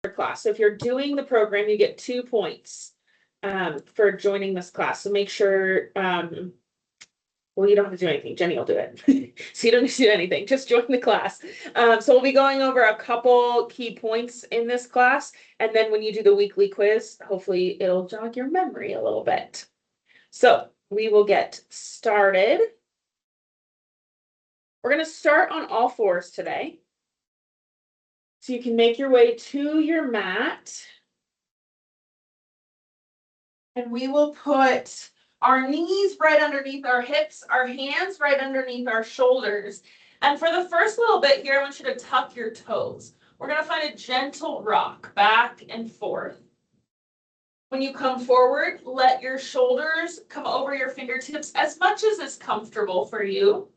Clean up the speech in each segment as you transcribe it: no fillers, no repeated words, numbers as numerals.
class. So if you're doing the program, you get 2 points for joining this class. So make sure, well, you don't have to do anything. Jenny will do it. So you don't need to do anything. Just join the class. So we'll be going over a couple key points in this class. And then when you do the weekly quiz, hopefully it'll jog your memory a little bit. So we will get started. We're going to start on all fours today. So you can make your way to your mat. And we will put our knees right underneath our hips, our hands right underneath our shoulders. And for the first little bit here, I want you to tuck your toes. We're going to find a gentle rock back and forth. When you come forward, let your shoulders come over your fingertips as much as is comfortable for you.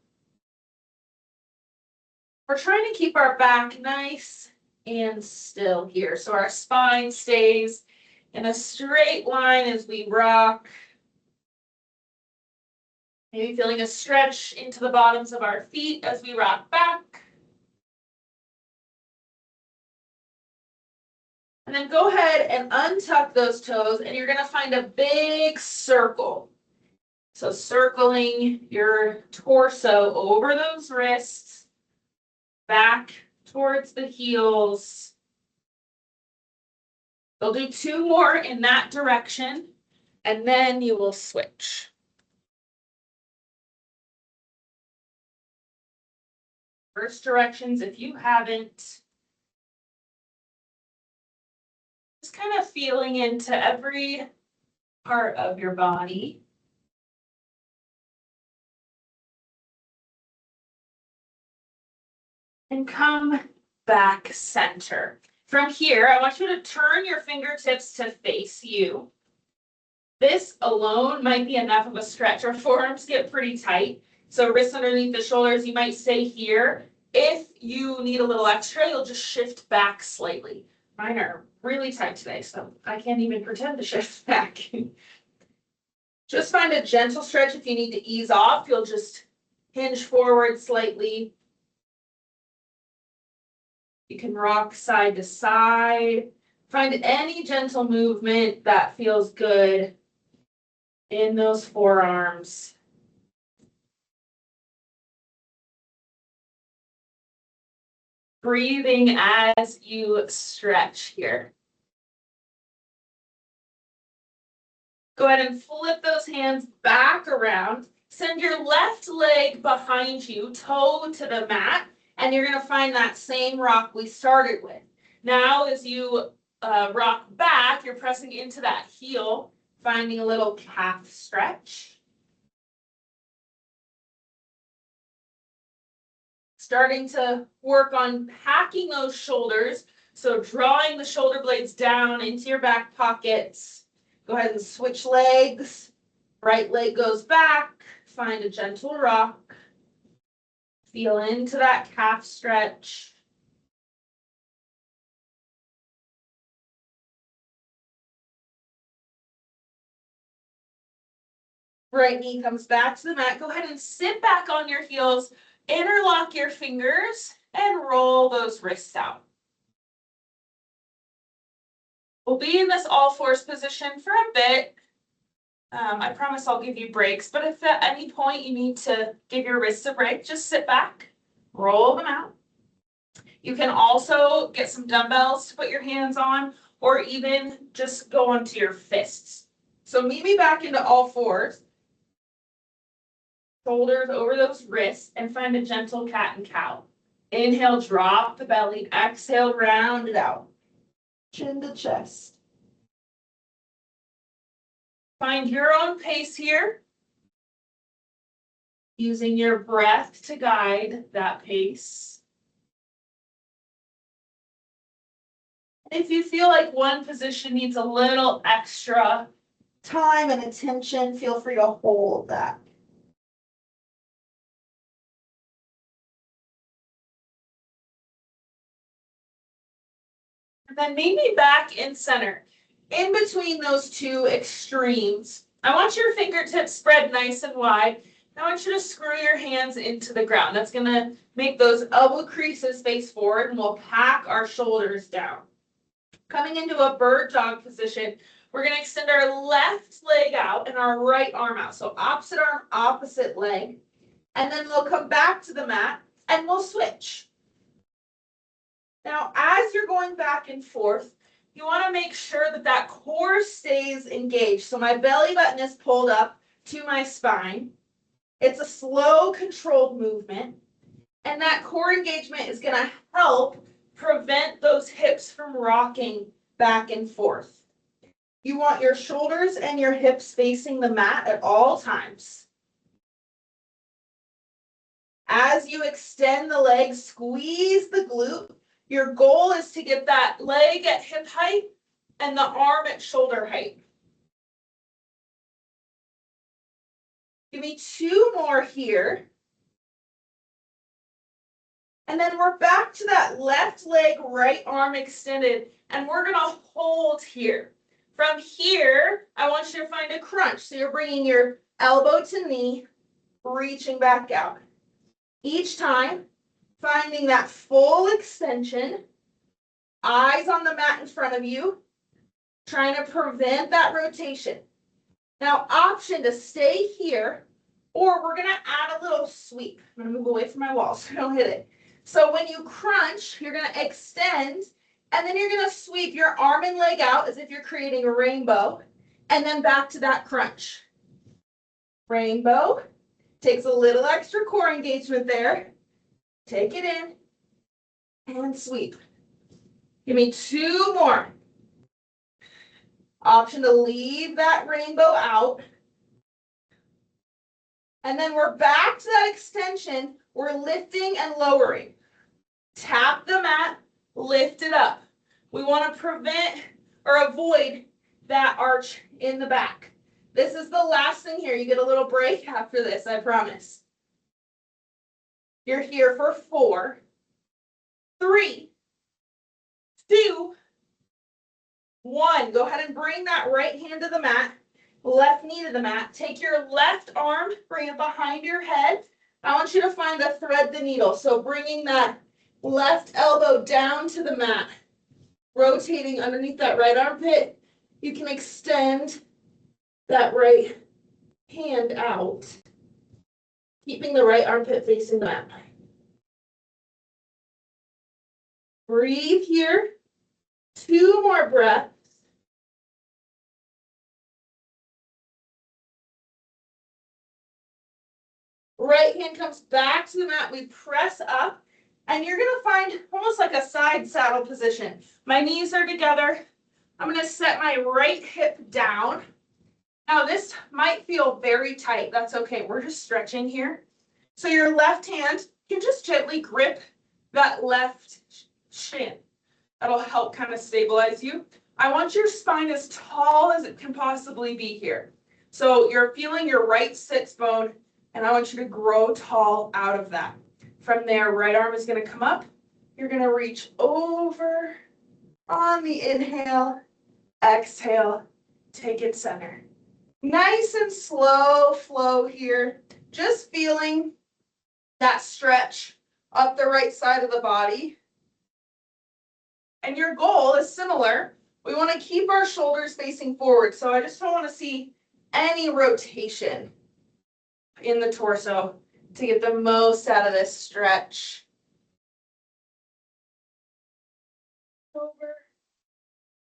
We're trying to keep our back nice and still here, so our spine stays in a straight line as we rock. Maybe feeling a stretch into the bottoms of our feet as we rock back. And then go ahead and untuck those toes, and you're going to find a big circle. So circling your torso over those wrists, back towards the heels. We'll do 2 more in that direction, and then you will switch. First directions, if you haven't. Just kind of feeling into every part of your body. And come back center. From here, I want you to turn your fingertips to face you. This alone might be enough of a stretch. Our forearms get pretty tight. So wrists underneath the shoulders, you might stay here. If you need a little extra, you'll just shift back slightly. Mine are really tight today, so I can't even pretend to shift back. Just find a gentle stretch. If you need to ease off, you'll just hinge forward slightly. You can rock side to side. Find any gentle movement that feels good in those forearms. Breathing as you stretch here. Go ahead and flip those hands back around. Send your left leg behind you, toe to the mat, and you're going to find that same rock we started with. Now, as you rock back, you're pressing into that heel, finding a little calf stretch. Starting to work on packing those shoulders. So drawing the shoulder blades down into your back pockets. Go ahead and switch legs. Right leg goes back. Find a gentle rock. Feel into that calf stretch. Right knee comes back to the mat. Go ahead and sit back on your heels. Interlock your fingers and roll those wrists out. We'll be in this all fours position for a bit. I promise I'll give you breaks, but if at any point you need to give your wrists a break, just sit back, roll them out. You can also get some dumbbells to put your hands on, or even just go onto your fists. So meet me back into all fours. Shoulders over those wrists, and find a gentle cat and cow. Inhale, drop the belly. Exhale, round it out. Chin to chest. Find your own pace here. Using your breath to guide that pace. If you feel like one position needs a little extra time and attention, feel free to hold that. And then meet me back in center. In between those two extremes, I want your fingertips spread nice and wide. I want you to screw your hands into the ground. That's going to make those elbow creases face forward, and we'll pack our shoulders down. Coming into a bird dog position, we're going to extend our left leg out and our right arm out. So opposite arm, opposite leg. And then we'll come back to the mat and we'll switch. Now, as you're going back and forth, you want to make sure that that core stays engaged. So my belly button is pulled up to my spine. It's a slow, controlled movement. And that core engagement is going to help prevent those hips from rocking back and forth. You want your shoulders and your hips facing the mat at all times. As you extend the legs, squeeze the glute. Your goal is to get that leg at hip height and the arm at shoulder height. Give me 2 more here. And then we're back to that left leg, right arm extended, and we're going to hold here. From here, I want you to find a crunch. So you're bringing your elbow to knee, reaching back out. Each time, finding that full extension, eyes on the mat in front of you, trying to prevent that rotation. Now, option to stay here, or we're going to add a little sweep. I'm going to move away from my wall so I don't hit it. So when you crunch, you're going to extend, and then you're going to sweep your arm and leg out as if you're creating a rainbow, and then back to that crunch. Rainbow. Takes a little extra core engagement there. Take it in, and sweep. Give me 2 more. Option to leave that rainbow out. And then we're back to that extension. We're lifting and lowering. Tap the mat, lift it up. We want to prevent or avoid that arch in the back. This is the last thing here. You get a little break after this, I promise. You're here for 4, 3, 2, 1. Go ahead and bring that right hand to the mat, left knee to the mat. Take your left arm, bring it behind your head. I want you to find the thread the needle. So bringing that left elbow down to the mat, rotating underneath that right armpit. You can extend that right hand out, keeping the right armpit facing the mat. Breathe here. 2 more breaths. Right hand comes back to the mat. We press up, and you're going to find almost like a side saddle position. My knees are together. I'm going to set my right hip down. Now, this might feel very tight. That's okay. We're just stretching here. So your left hand can just gently grip that left shin. That'll help kind of stabilize you. I want your spine as tall as it can possibly be here. So you're feeling your right sits bone, and I want you to grow tall out of that. From there, right arm is going to come up. You're going to reach over on the inhale, exhale, take it center. Nice and slow flow here. Just feeling that stretch up the right side of the body. And your goal is similar. We want to keep our shoulders facing forward. So I just don't want to see any rotation in the torso to get the most out of this stretch. Over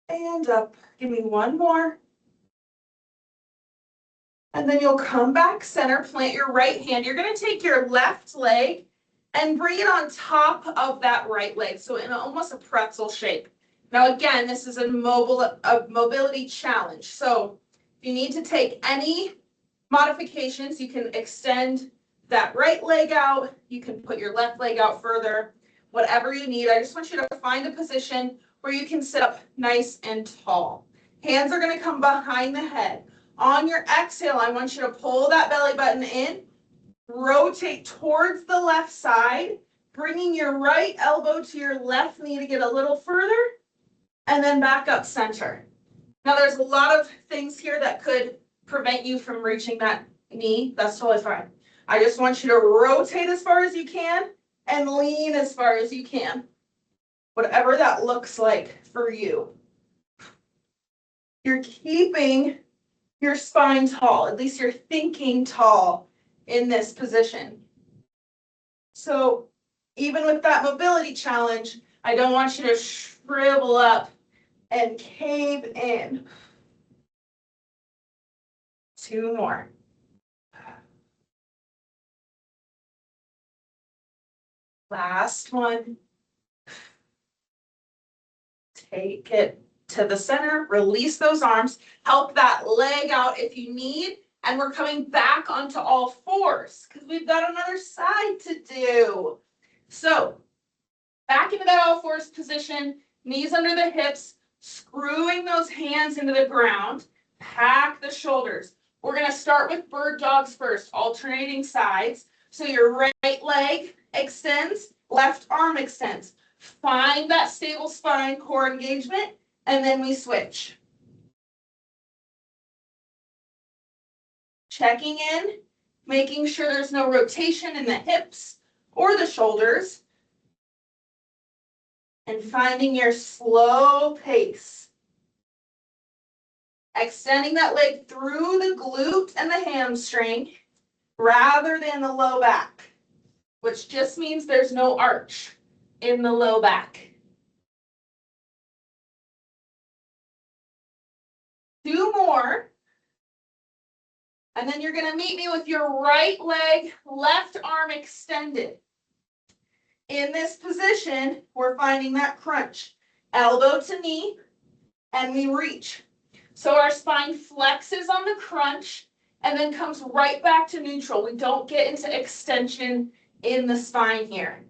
and up. Give me 1 more. And then you'll come back center, plant your right hand. You're going to take your left leg and bring it on top of that right leg. So in almost a pretzel shape. Now again, this is a mobility challenge. So if you need to take any modifications, you can extend that right leg out. You can put your left leg out further, whatever you need. I just want you to find a position where you can sit up nice and tall. Hands are going to come behind the head. On your exhale, I want you to pull that belly button in, rotate towards the left side, bringing your right elbow to your left knee to get a little further, and then back up center. Now there's a lot of things here that could prevent you from reaching that knee. That's totally fine. I just want you to rotate as far as you can and lean as far as you can. whatever that looks like for you. You're keeping your spine tall, at least you're thinking tall in this position. So even with that mobility challenge, I don't want you to shrivel up and cave in. 2 more. Last one. Take it to the center, release those arms, help that leg out if you need, and we're coming back onto all fours because we've got another side to do. So back into that all fours position, knees under the hips, screwing those hands into the ground, pack the shoulders. We're going to start with bird dogs first, alternating sides. So your right leg extends, left arm extends. Find that stable spine, core engagement, and then we switch. Checking in, making sure there's no rotation in the hips or the shoulders, and finding your slow pace. Extending that leg through the glute and the hamstring rather than the low back, which just means there's no arch in the low back. 2 more. And then you're going to meet me with your right leg, left arm extended. In this position, we're finding that crunch. Elbow to knee, and we reach. So our spine flexes on the crunch and then comes right back to neutral. We don't get into extension in the spine here.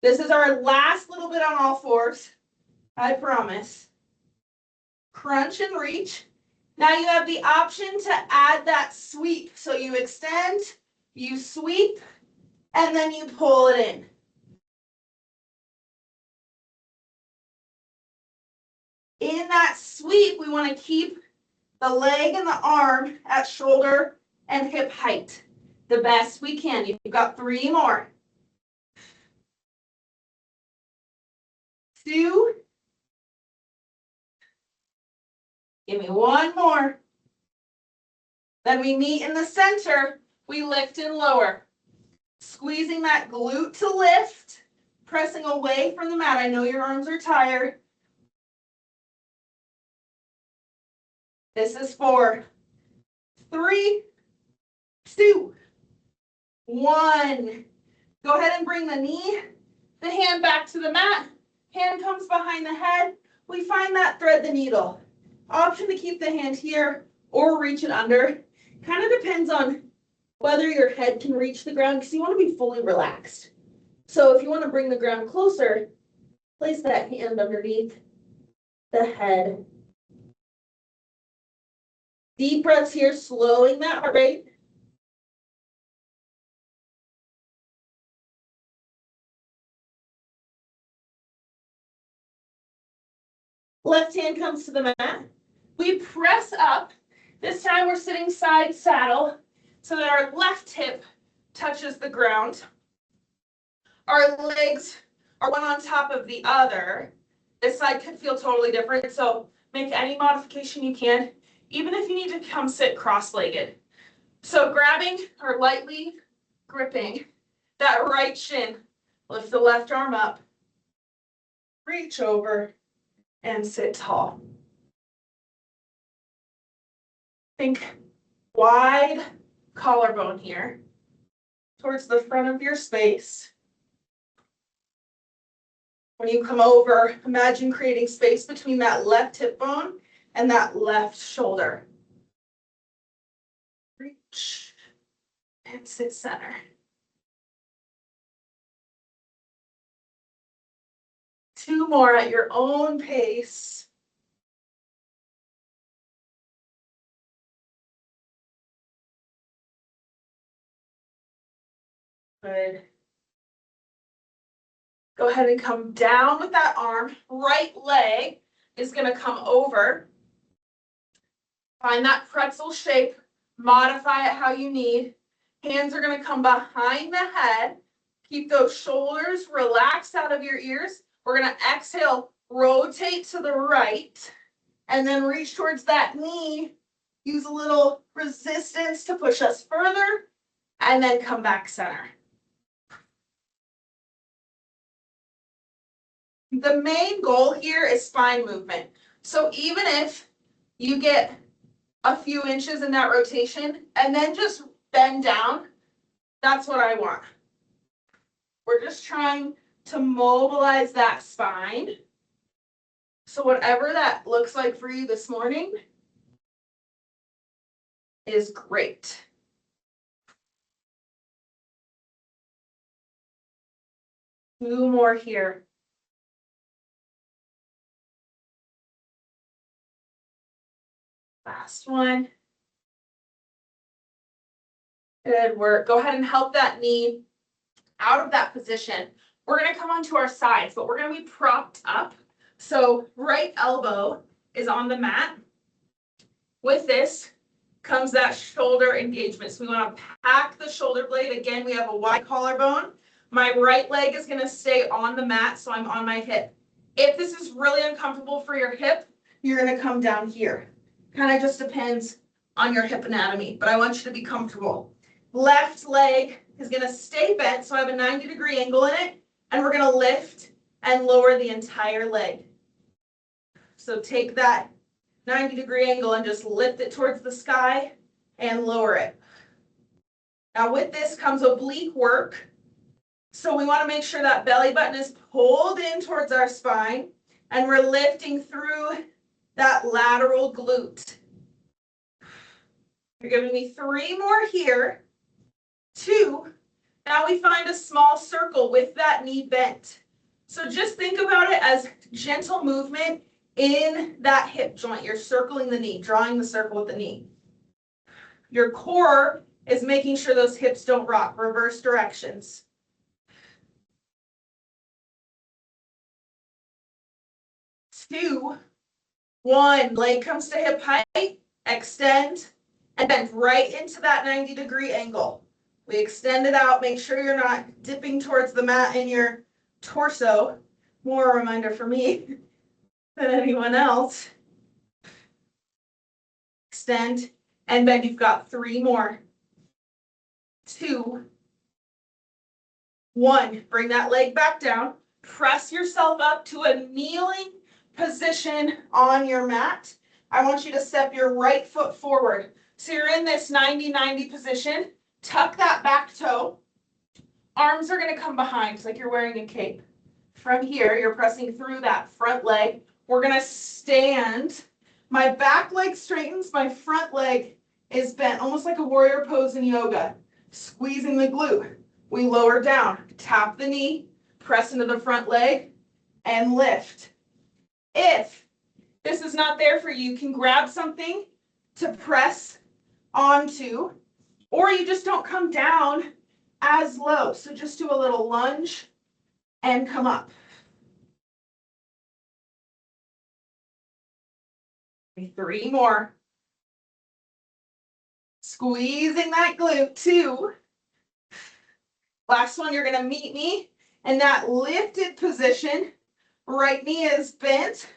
This is our last little bit on all fours, I promise. Crunch and reach. Now you have the option to add that sweep. So you extend, you sweep, and then you pull it in. In that sweep, we want to keep the leg and the arm at shoulder and hip height the best we can. You've got 3 more. 2. Give me 1 more. Then we meet in the center. We lift and lower. Squeezing that glute to lift, pressing away from the mat. I know your arms are tired. This is 4, 3, 2, 1. Go ahead and bring the hand back to the mat. Hand comes behind the head. We find that thread the needle. Option to keep the hand here or reach it under. Kind of depends on whether your head can reach the ground because you want to be fully relaxed. So if you want to bring the ground closer, place that hand underneath the head. Deep breaths here, slowing that heart rate. Left hand comes to the mat. We press up. This time we're sitting side saddle so that our left hip touches the ground. Our legs are one on top of the other. This side could feel totally different, so make any modification you can, even if you need to come sit cross-legged. So grabbing or lightly gripping that right shin, lift the left arm up, reach over, and sit tall. Think wide collarbone here towards the front of your space. When you come over, imagine creating space between that left hip bone and that left shoulder. Reach and sit center. 2 more at your own pace. Good. Go ahead and come down with that arm. Right leg is going to come over. Find that pretzel shape. Modify it how you need. Hands are going to come behind the head. Keep those shoulders relaxed out of your ears. We're going to exhale, rotate to the right, and then reach towards that knee. Use a little resistance to push us further, and then come back center. The main goal here is spine movement. So even if you get a few inches in that rotation and then just bend down, that's what I want. We're just trying to mobilize that spine. So whatever that looks like for you this morning is great. Two more here. Last one. Good work. Go ahead and help that knee out of that position. We're going to come onto our sides, but we're going to be propped up. So right elbow is on the mat. With this comes that shoulder engagement. So we want to pack the shoulder blade. Again, we have a wide collarbone. My right leg is going to stay on the mat, so I'm on my hip. If this is really uncomfortable for your hip, you're going to come down here. Kind of just depends on your hip anatomy, but I want you to be comfortable. Left leg is going to stay bent, so I have a 90-degree angle in it, and we're going to lift and lower the entire leg. So take that 90-degree angle and just lift it towards the sky and lower it. Now with this comes oblique work. So we want to make sure that belly button is pulled in towards our spine and we're lifting through that lateral glute. You're giving me 3 more here. 2. Now we find a small circle with that knee bent. So just think about it as gentle movement in that hip joint. You're circling the knee, drawing the circle with the knee. Your core is making sure those hips don't rock, reverse directions. 2, 1, leg comes to hip height, extend, and bend right into that 90-degree angle. We extend it out, make sure you're not dipping towards the mat in your torso. More a reminder for me than anyone else. Extend and bend. You've got 3 more. 2, 1. Bring that leg back down. Press yourself up to a kneeling position on your mat. I want you to step your right foot forward. So you're in this 90-90 position. Tuck that back toe. Arms are going to come behind, it's like you're wearing a cape. From here, you're pressing through that front leg. We're going to stand. My back leg straightens, my front leg is bent, almost like a warrior pose in yoga. Squeezing the glute. We lower down, tap the knee, press into the front leg, and lift. If this is not there for you, you can grab something to press onto, or you just don't come down as low. So just do a little lunge and come up. 3 more. Squeezing that glute. 2. Last one, you're going to meet me in that lifted position. Right knee is bent,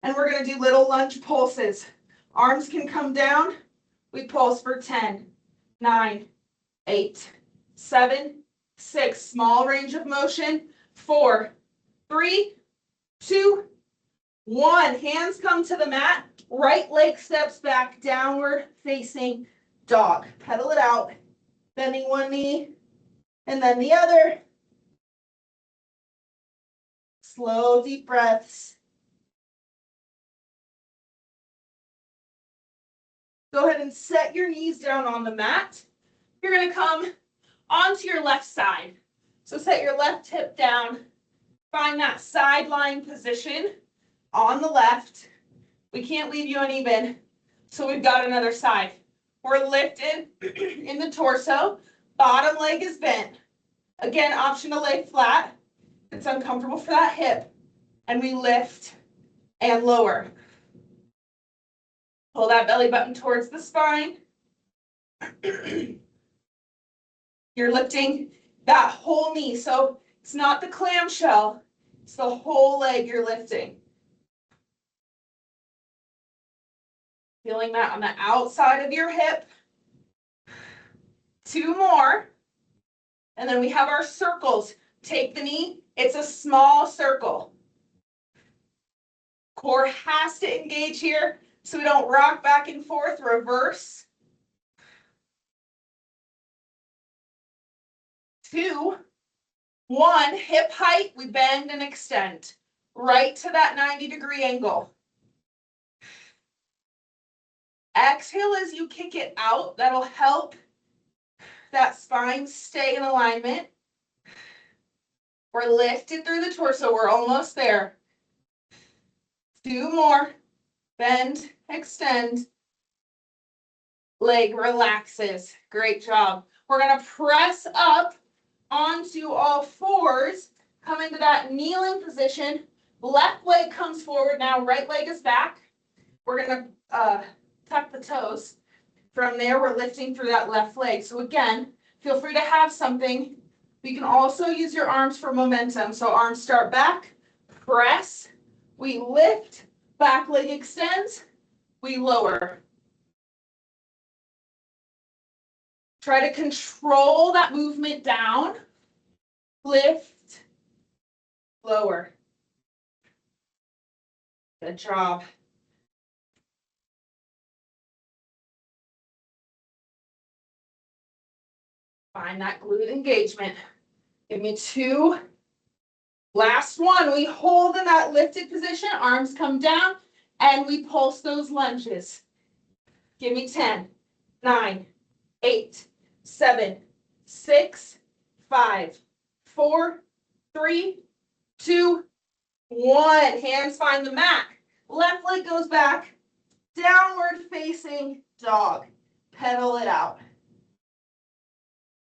and we're going to do little lunge pulses. Arms can come down. We pulse for 10, 9, 8, 7, 6. Small range of motion. 4, 3, 2, 1. Hands come to the mat. Right leg steps back, downward facing dog. Pedal it out, bending one knee and then the other. Slow, deep breaths. Go ahead and set your knees down on the mat. You're going to come onto your left side. So set your left hip down. Find that sideline position on the left. We can't leave you uneven, so we've got another side. We're lifted in the torso. Bottom leg is bent. Again, option to lay flat. It's uncomfortable for that hip. And we lift and lower. Pull that belly button towards the spine. You're lifting that whole knee. So it's not the clamshell, it's the whole leg you're lifting. Feeling that on the outside of your hip. 2 more. And then we have our circles. Take the knee, it's a small circle. Core has to engage here so we don't rock back and forth, reverse. 2, 1, hip height, we bend and extend. Right to that 90-degree angle. Exhale as you kick it out. That'll help that spine stay in alignment. We're lifted through the torso. We're almost there. 2 more. Bend, extend. Leg relaxes. Great job. We're going to press up onto all fours. Come into that kneeling position. Left leg comes forward now. Right leg is back. We're going to tuck the toes. From there, we're lifting through that left leg. So again, feel free to have something. You can also use your arms for momentum. So arms start back, press, we lift, back leg extends, we lower. Try to control that movement down, lift, lower. Good job. Find that glute engagement. Give me 2. Last one. We hold in that lifted position. Arms come down and we pulse those lunges. Give me 10, 9, 8, 7, 6, 5, 4, 3, 2, 1. Hands find the mat. Left leg goes back. Downward facing dog. Pedal it out.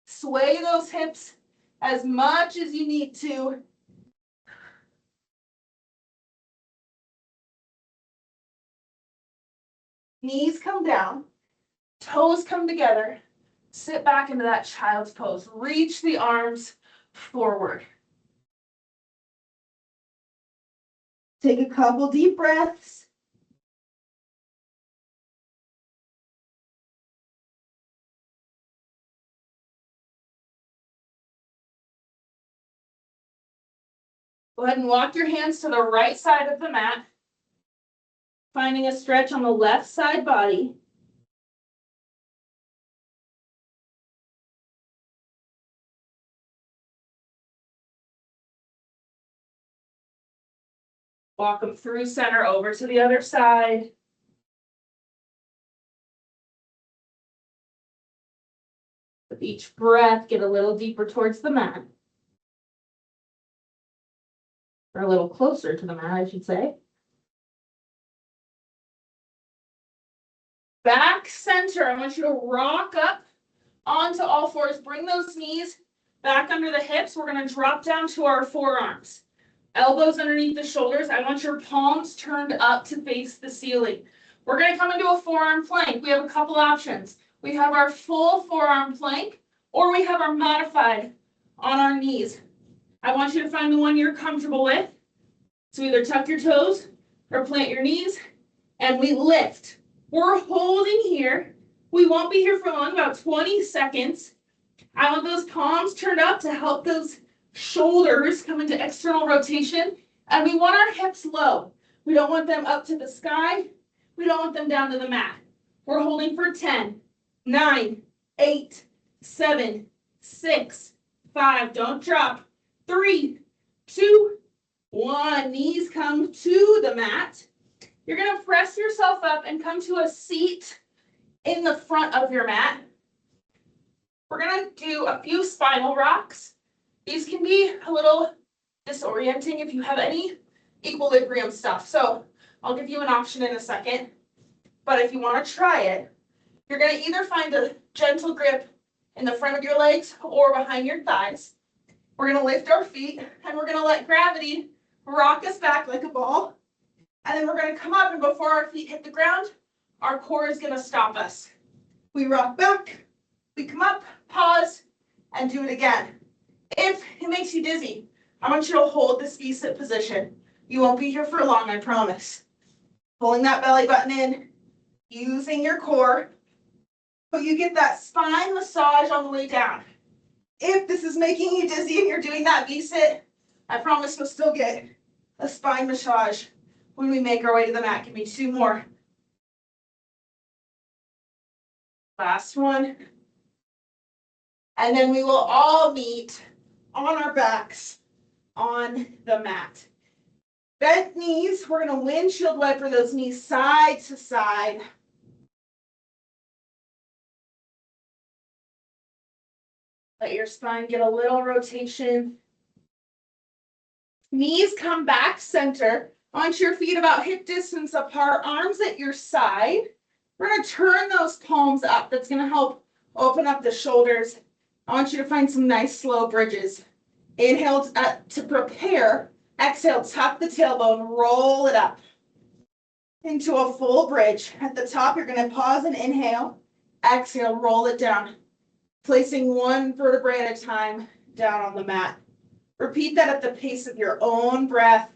Sway those hips as much as you need to. Knees come down, toes come together. Sit back into that child's pose. Reach the arms forward. Take a couple deep breaths. Go ahead and walk your hands to the right side of the mat, finding a stretch on the left side body. Walk them through center over to the other side. With each breath, get a little deeper towards the mat. Or a little closer to the mat, I should say. Back center, I want you to rock up onto all fours. Bring those knees back under the hips. We're going to drop down to our forearms. Elbows underneath the shoulders. I want your palms turned up to face the ceiling. We're going to come into a forearm plank. We have a couple options. We have our full forearm plank, or we have our modified on our knees. I want you to find the one you're comfortable with. So either tuck your toes or plant your knees, and we lift. We're holding here. We won't be here for long, about 20 seconds. I want those palms turned up to help those shoulders come into external rotation, and we want our hips low. We don't want them up to the sky. We don't want them down to the mat. We're holding for 10, 9, 8, 7, 6, 5. Don't drop. 3, 2, 1. Knees come to the mat. You're going to press yourself up and come to a seat in the front of your mat. We're going to do a few spinal rocks. These can be a little disorienting if you have any equilibrium stuff. So I'll give you an option in a second. But if you want to try it, you're going to either find a gentle grip in the front of your legs or behind your thighs. We're going to lift our feet and we're going to let gravity rock us back like a ball. And then we're going to come up, and before our feet hit the ground, our core is going to stop us. We rock back, we come up, pause, and do it again. If it makes you dizzy, I want you to hold this V-sit position. You won't be here for long, I promise. Pulling that belly button in, using your core, but you get that spine massage on the way down. If this is making you dizzy and you're doing that V-sit, I promise you'll still get a spine massage when we make our way to the mat. Give me 2 more. Last one. And then we will all meet on our backs on the mat. Bent knees, we're going to windshield wiper those knees side to side. Let your spine get a little rotation. Knees come back center. Onto your feet about hip distance apart, arms at your side. We're going to turn those palms up. That's going to help open up the shoulders. I want you to find some nice slow bridges. Inhale to prepare. Exhale, tuck the tailbone, roll it up into a full bridge. At the top, you're going to pause and inhale. Exhale, roll it down, placing one vertebrae at a time down on the mat. Repeat that at the pace of your own breath.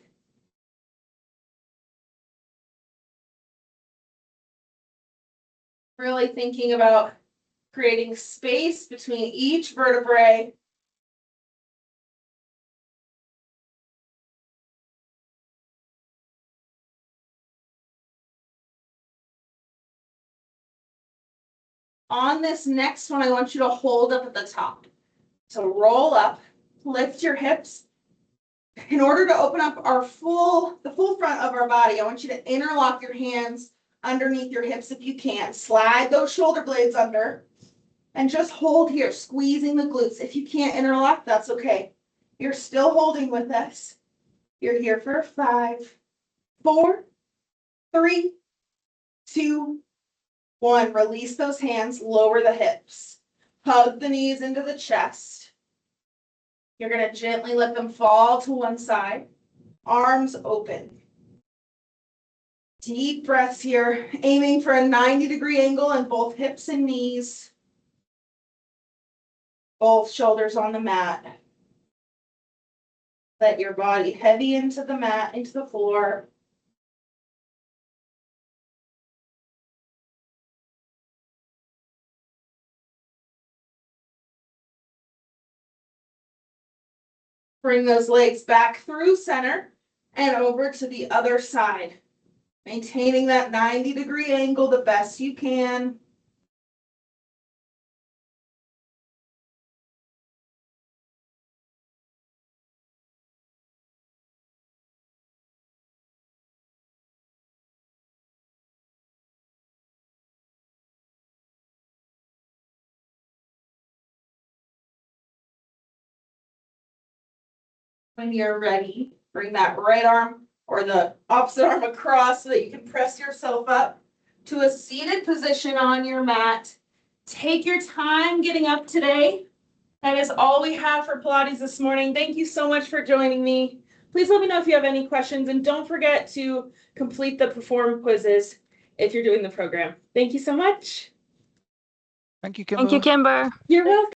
Really thinking about creating space between each vertebrae. On this next one, I want you to hold up at the top. So roll up, lift your hips. In order to open up the full front of our body, I want you to interlock your hands underneath your hips if you can. Slide those shoulder blades under and just hold here, squeezing the glutes. If you can't interlock, that's okay. You're still holding with us. You're here for 5, 4, 3, 2, 1. Release those hands, lower the hips. Hug the knees into the chest. You're going to gently let them fall to one side. Arms open. Deep breaths here, aiming for a 90-degree angle in both hips and knees. Both shoulders on the mat. Let your body heavy into the mat, into the floor. Bring those legs back through center and over to the other side. Maintaining that 90-degree angle the best you can. When you're ready, bring that right arm or the opposite arm across so that you can press yourself up to a seated position on your mat. Take your time getting up today. That is all we have for Pilates this morning. Thank you so much for joining me. Please let me know if you have any questions, and don't forget to complete the Perform quizzes if you're doing the program. Thank you so much. Thank you, Kimber. Thank you, Kimber. You're welcome.